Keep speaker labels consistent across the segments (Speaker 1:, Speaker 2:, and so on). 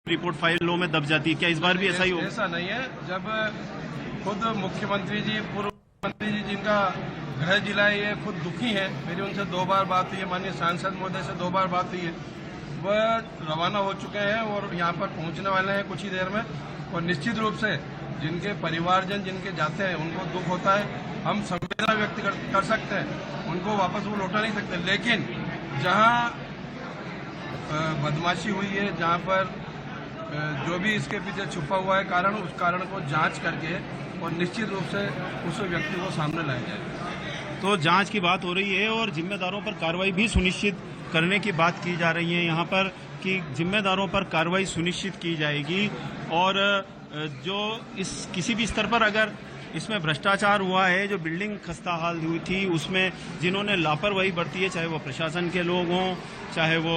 Speaker 1: Report फाइलों में दब जाती है, क्या इस बार भी ऐसा ही होगा?
Speaker 2: ऐसा नहीं है। जब खुद मुख्यमंत्री जी, पूर्व मुख्यमंत्री जी जिनका गृह जिला है, ये खुद दुखी है, मेरी उनसे 2 बार बात हुई है, माननीय सांसद महोदय से 2 बार बात हुई है, वह रवाना हो चुके हैं और यहाँ पर पहुँचने वाले हैं कुछ ही देर में। और निश्चित रूप से जिनके परिवारजन जिनके जाते हैं उनको दुख होता है, हम संवेदना व्यक्त कर सकते हैं, उनको वापस वो लौटा नहीं सकते। लेकिन जहाँ बदमाशी हुई है, जहाँ पर जो भी इसके पीछे छुपा हुआ है कारण, उस कारण को जांच करके और निश्चित रूप से उस व्यक्ति को सामने लाया जाए।
Speaker 1: तो जांच की बात हो रही है और जिम्मेदारों पर कार्रवाई भी सुनिश्चित करने की बात की जा रही है यहाँ पर कि जिम्मेदारों पर कार्रवाई सुनिश्चित की जाएगी। और जो इस किसी भी स्तर पर अगर इसमें भ्रष्टाचार हुआ है, जो बिल्डिंग खस्ताहाल हुई थी, उसमें जिन्होंने लापरवाही बरती है, चाहे वो प्रशासन के लोग हों, चाहे वो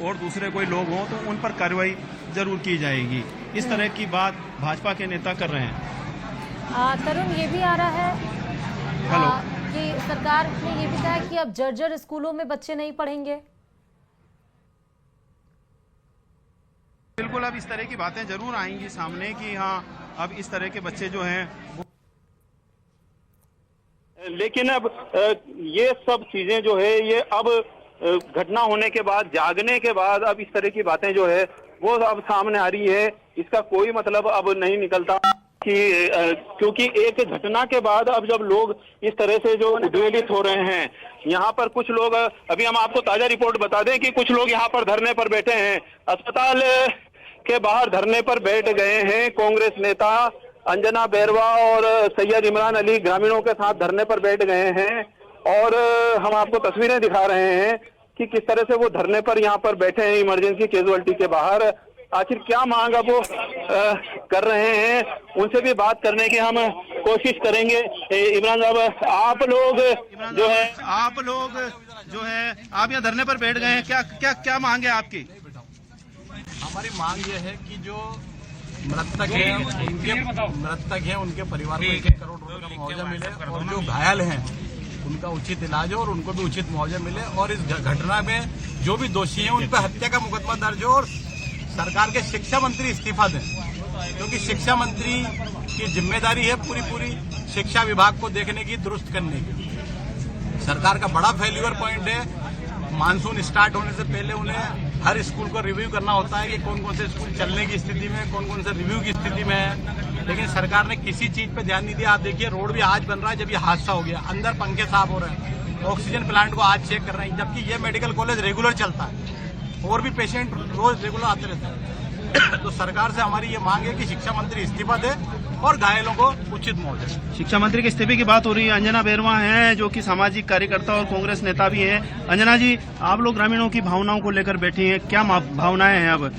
Speaker 1: और दूसरे कोई लोग हों, तो उन पर कार्रवाई जरूर की जाएगी। इस तरह की बात भाजपा के नेता कर रहे हैं।
Speaker 3: तरुण, ये भी आ रहा है कि सरकार ने ये भी कहा कि अब जर्जर स्कूलों में बच्चे नहीं पढ़ेंगे।
Speaker 1: बिल्कुल, अब इस तरह की बातें जरूर आएंगी सामने कि हाँ, अब इस तरह के बच्चे जो हैं, लेकिन अब ये सब चीजें जो है, ये अब घटना होने के बाद, जागने के बाद अब इस तरह की बातें जो है वो अब सामने आ रही है। इसका कोई मतलब अब नहीं निकलता कि क्योंकि एक घटना के बाद अब जब लोग इस तरह से जो उद्वेलित हो रहे हैं, यहाँ पर कुछ लोग, अभी हम आपको ताजा रिपोर्ट बता दें कि कुछ लोग यहाँ पर धरने पर बैठे हैं, अस्पताल के बाहर धरने पर बैठ गए हैं। कांग्रेस नेता अंजना बेरवा और सैयद इमरान अली ग्रामीणों के साथ धरने पर बैठ गए हैं और हम आपको तस्वीरें दिखा रहे हैं कि किस तरह से वो धरने पर यहाँ पर बैठे हैं इमरजेंसी कैजुअलिटी के बाहर। आखिर क्या मांग अब वो कर रहे हैं, उनसे भी बात करने की हम कोशिश करेंगे। इमरान साहब, आप लोग जो है आप यहाँ धरने पर बैठ गए हैं, क्या क्या क्या मांग है आपकी?
Speaker 4: हमारी मांग ये है कि जो मृतक हैं उनके परिवार को 1 करोड़ रुपए का मुआवजा मिले और जो घायल हैं उनका उचित इलाज हो और उनको भी उचित मुआवजा मिले। और इस घटना में जो भी दोषी हैं उन पर हत्या का मुकदमा दर्ज हो और सरकार के शिक्षा मंत्री इस्तीफा दें, क्योंकि शिक्षा मंत्री की जिम्मेदारी है पूरी शिक्षा विभाग को देखने की, दुरुस्त करने की। सरकार का बड़ा फेल्यूर पॉइंट है, मानसून स्टार्ट होने से पहले उन्हें हर स्कूल को रिव्यू करना होता है कि कौन कौन से स्कूल चलने की स्थिति में, कौन कौन से रिव्यू की स्थिति में है, लेकिन सरकार ने किसी चीज पे ध्यान नहीं दिया। आप देखिए, रोड भी आज बन रहा है जब ये हादसा हो गया, अंदर पंखे साफ हो रहे हैं, ऑक्सीजन प्लांट को आज चेक कर रहे हैं, जबकि ये मेडिकल कॉलेज रेगुलर चलता है और भी पेशेंट रोज रेगुलर आते रहते हैं। तो सरकार से हमारी ये मांग है कि शिक्षा मंत्री इस्तीफा दे और घायलों को उचित मुआवजा।
Speaker 1: शिक्षा मंत्री के इस्तीफे की बात हो रही है। अंजना बेरवा हैं जो कि सामाजिक कार्यकर्ता और कांग्रेस नेता भी हैं। अंजना जी, आप लोग ग्रामीणों की भावनाओं को लेकर बैठी हैं, क्या भावनाएं हैं? अब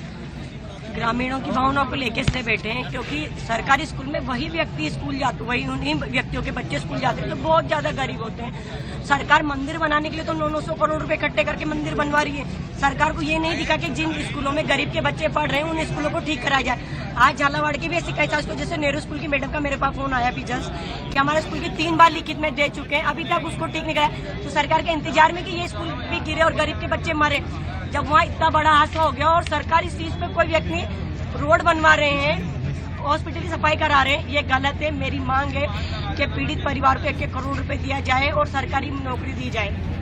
Speaker 5: ग्रामीणों की भावनाओं को लेकर इसलिए बैठे हैं क्योंकि सरकारी स्कूल में वही व्यक्ति स्कूल जाते, वही उन्हीं व्यक्तियों के बच्चे स्कूल जाते हैं तो बहुत ज्यादा गरीब होते हैं। सरकार मंदिर बनाने के लिए तो 900 करोड़ रुपए इकट्ठे करके मंदिर बनवा रही है। सरकार को ये नहीं दिखा कि जिन स्कूलों में गरीब के बच्चे पढ़ रहे हैं उन स्कूलों को ठीक कराया जाए। आज झालावाड़ की भी ऐसी कई सास को, जैसे नेहरू स्कूल की मैडम का मेरे पास फोन आया अभी जस्ट कि हमारे स्कूल की 3 बार लिखित में दे चुके हैं, अभी तक उसको ठीक नहीं कराया। तो सरकार के इंतजार में कि ये स्कूल भी गिरे और गरीब के बच्चे मरे, जब वहाँ इतना बड़ा हादसा हो गया और सरकार इस चीज पे कोई व्यक्ति रोड बनवा रहे हैं, हॉस्पिटल की सफाई करा रहे हैं, ये गलत है। मेरी मांग है कि पीड़ित परिवार को 1 करोड़ रुपए दिया जाए और सरकारी नौकरी दी जाए।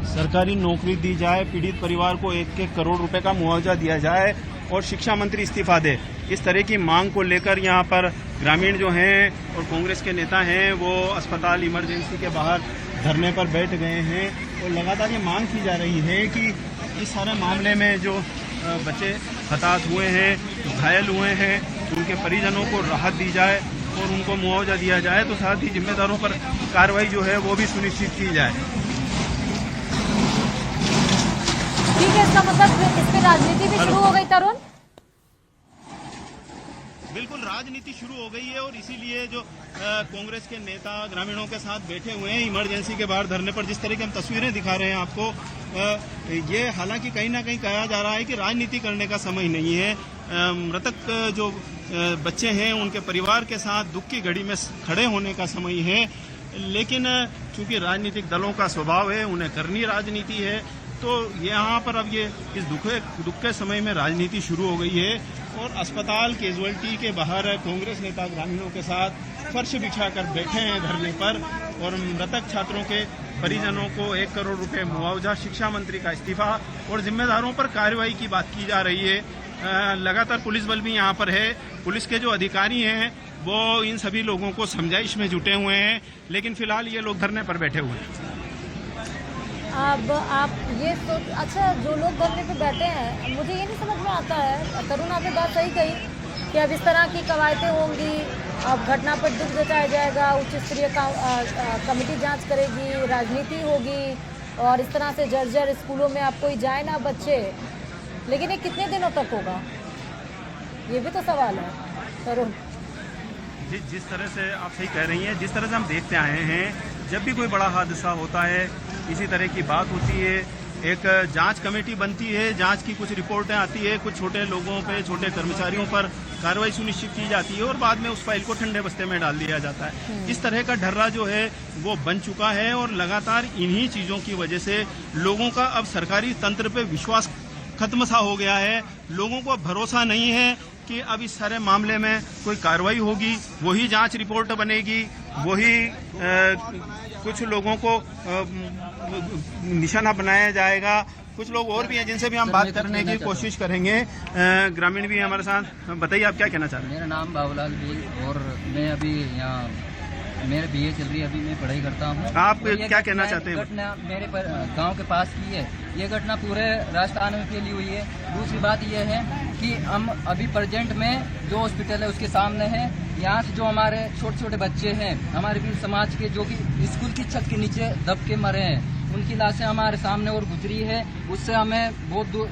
Speaker 1: सरकारी नौकरी दी जाए, पीड़ित परिवार को 1 करोड़ रुपए का मुआवजा दिया जाए और शिक्षा मंत्री इस्तीफा दे। इस तरह की मांग को लेकर यहाँ पर ग्रामीण जो हैं और कांग्रेस के नेता हैं वो अस्पताल इमरजेंसी के बाहर धरने पर बैठ गए हैं और लगातार ये मांग की जा रही है कि इस सारे मामले में जो बच्चे हताहत हुए हैं, घायल हुए हैं, उनके परिजनों को राहत दी जाए और उनको मुआवजा दिया जाए, तो साथ ही जिम्मेदारों पर कार्रवाई जो है वो भी सुनिश्चित की जाए।
Speaker 3: ठीक है, इसका मतलब इस पे राजनीति भी शुरू हो गई। तरुण,
Speaker 1: बिल्कुल राजनीति शुरू हो गई है और इसीलिए जो कांग्रेस के नेता ग्रामीणों के साथ बैठे हुए हैं इमरजेंसी के बाहर धरने पर, जिस तरह की हम तस्वीरें दिखा रहे हैं आपको, ये हालांकि कहीं ना कहीं कहा जा रहा है कि राजनीति करने का समय नहीं है। मृतक जो बच्चे हैं उनके परिवार के साथ दुख की घड़ी में खड़े होने का समय है, लेकिन चूंकि राजनीतिक दलों का स्वभाव है, उन्हें करनी राजनीति है, तो यहाँ पर अब ये इस दुख के समय में राजनीति शुरू हो गई है
Speaker 6: और अस्पताल कैजुअल्टी के बाहर कांग्रेस नेता ग्रामीणों के साथ फर्श बिछाकर बैठे हैं धरने पर और मृतक छात्रों के परिजनों को 1 करोड़ रुपए मुआवजा, शिक्षा मंत्री का इस्तीफा और जिम्मेदारों पर कार्रवाई की बात की जा रही है। लगातार पुलिस बल भी यहाँ पर है। पुलिस के जो अधिकारी हैं वो इन सभी लोगों को समझाइश में जुटे हुए हैं, लेकिन फिलहाल ये लोग धरने पर बैठे हुए हैं।
Speaker 3: अब आप ये अच्छा, जो लोग धरने पे बैठे हैं, मुझे ये नहीं समझ में आता है, तरुण आपने बात सही कही कि अब इस तरह की कवायतें होंगी, अब घटना पर दुख जताया जाएगा, उच्च स्तरीय कमेटी जांच करेगी, राजनीति होगी और इस तरह से जर्जर स्कूलों में अब कोई जाए ना बच्चे, लेकिन ये कितने दिनों तक होगा, ये भी तो सवाल है तरुण।
Speaker 6: जिस तरह से आप सही कह रही हैं, जिस तरह से हम देखते आए हैं, जब भी कोई बड़ा हादसा होता है, इसी तरह की बात होती है, एक जांच कमेटी बनती है, जांच की कुछ रिपोर्टें आती है, कुछ छोटे लोगों पे, छोटे कर्मचारियों पर कार्रवाई सुनिश्चित की जाती है और बाद में उस फाइल को ठंडे बस्ते में डाल दिया जाता है। इस तरह का ढर्रा जो है वो बन चुका है और लगातार इन्हीं चीजों की वजह से लोगों का अब सरकारी तंत्र पे विश्वास खत्म सा हो गया है। लोगों को अब भरोसा नहीं है कि अब इस सारे मामले में कोई कार्रवाई होगी, वही जांच रिपोर्ट बनेगी, वही कुछ लोगों को निशाना बनाया जाएगा। कुछ लोग और भी हैं जिनसे भी हम बात करने की कोशिश करेंगे। ग्रामीण भी हैं हमारे साथ। बताइए आप क्या कहना चाह रहे हैं?
Speaker 7: मेरा नाम बाबूलाल भी और मैं अभी यहाँ मेरे बीए चल रही है, अभी मैं पढ़ाई करता हूँ।
Speaker 6: आप क्या कहना चाहते हैं?
Speaker 7: घटना मेरे गांव के पास की है, ये घटना पूरे राजस्थान में फैली हुई है। दूसरी बात यह है कि हम अभी प्रेजेंट में जो हॉस्पिटल है उसके सामने है, यहाँ से जो हमारे छोटे छोटे बच्चे हैं, हमारे भी समाज के, जो कि स्कूल की छत के नीचे दब के मरे हैं, उनकी लाशें हमारे सामने और गुजरी है। उससे हमें बहुत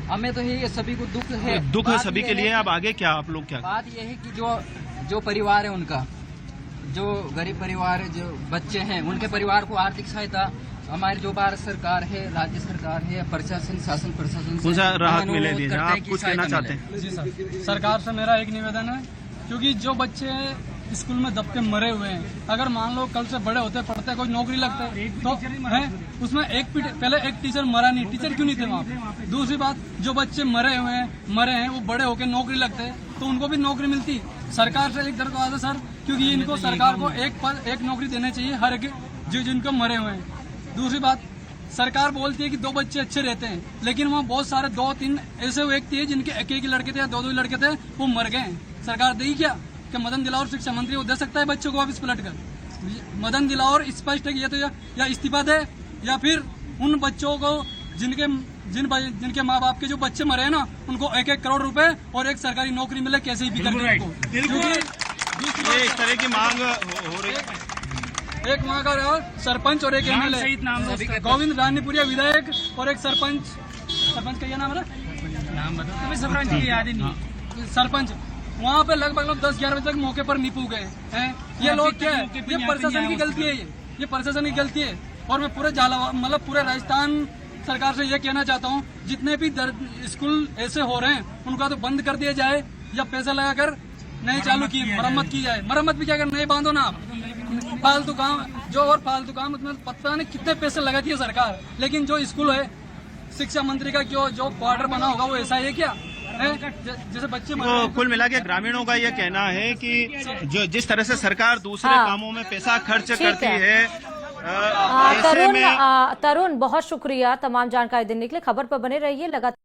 Speaker 7: हमें तो ये सभी को दुख है।
Speaker 6: दुख है सभी के लिए। अब आगे क्या आप लोग क्या?
Speaker 7: बात यह है कि जो परिवार है उनका, जो गरीब परिवार है, जो बच्चे हैं, उनके परिवार को आर्थिक सहायता हमारी जो भारत सरकार है, राज्य सरकार है, प्रशासन, शासन प्रशासन
Speaker 6: से राहत मिलेगी। आप कुछ कहना चाहते हैं?
Speaker 8: जी सर, सरकार से मेरा एक निवेदन है, क्योंकि जो बच्चे स्कूल में दब के मरे हुए हैं, अगर मान लो कल से बड़े होते पढ़ते कोई नौकरी लगते तो है उसमें पहले एक टीचर मरा नहीं, टीचर क्यों नहीं थे वहाँ पे? दूसरी बात, जो बच्चे मरे हैं वो बड़े होकर नौकरी लगते तो उनको भी नौकरी मिलती। सरकार से एक दरख्वास्त है सर, क्योंकि इनको सरकार को एक नौकरी देनी चाहिए हर एक जिनको मरे हुए हैं। दूसरी बात, सरकार बोलती है कि 2 बच्चे अच्छे रहते हैं, लेकिन वहाँ बहुत सारे 2-3 ऐसे व्यक्ति है जिनके एक ही लड़के थे या 2 लड़के थे, वो मर गए। सरकार देगी क्या? कि मदन दिलावर शिक्षा मंत्री वो दे सकता है बच्चों को वापस पलट कर? मदन दिलावर स्पष्ट है कि ये तो या इस्तीफा दे या फिर उन बच्चों को जिनके माँ बाप के जो बच्चे मरे हैं ना, उनको 1-1 करोड़ रुपए और एक सरकारी नौकरी मिले कैसे भी करके उनको।
Speaker 6: ये इस तरह की मांग हो रही है।
Speaker 8: एक वहाँ का सरपंच और एक एमएलए गोविंद रानीपुरिया विधायक और एक सरपंच का क्या नाम है? नाम बताओ। सरपंच की याद ही नहीं। सरपंच वहाँ पे लगभग 10-11 बजे तक मौके पर नहीं पहुँच गए हैं। ये लोग क्या है? ये प्रशासन की गलती है। ये प्रशासन की गलती है। और मैं पूरे राजस्थान सरकार से ये कहना चाहता हूँ, जितने भी स्कूल ऐसे हो रहे हैं उनका तो बंद कर दिया जाए या पैसा लगाकर नए चालू की मरम्मत की जाए। मरम्मत भी क्या कर, नए बांधो ना आप। फालतू काम उसमें पता नहीं कितने पैसे लगाती है सरकार, लेकिन जो स्कूल है शिक्षा मंत्री का जो क्वार्टर बना होगा वो ऐसा है क्या है? जैसे बच्चे
Speaker 6: तो कुल मिला के ग्रामीणों का ये कहना है कि जो जिस तरह से सरकार दूसरे कामों में पैसा खर्च करती है,
Speaker 3: तरुण बहुत शुक्रिया तमाम जानकारी देने के लिए। खबर पर बने रहिए लगातार।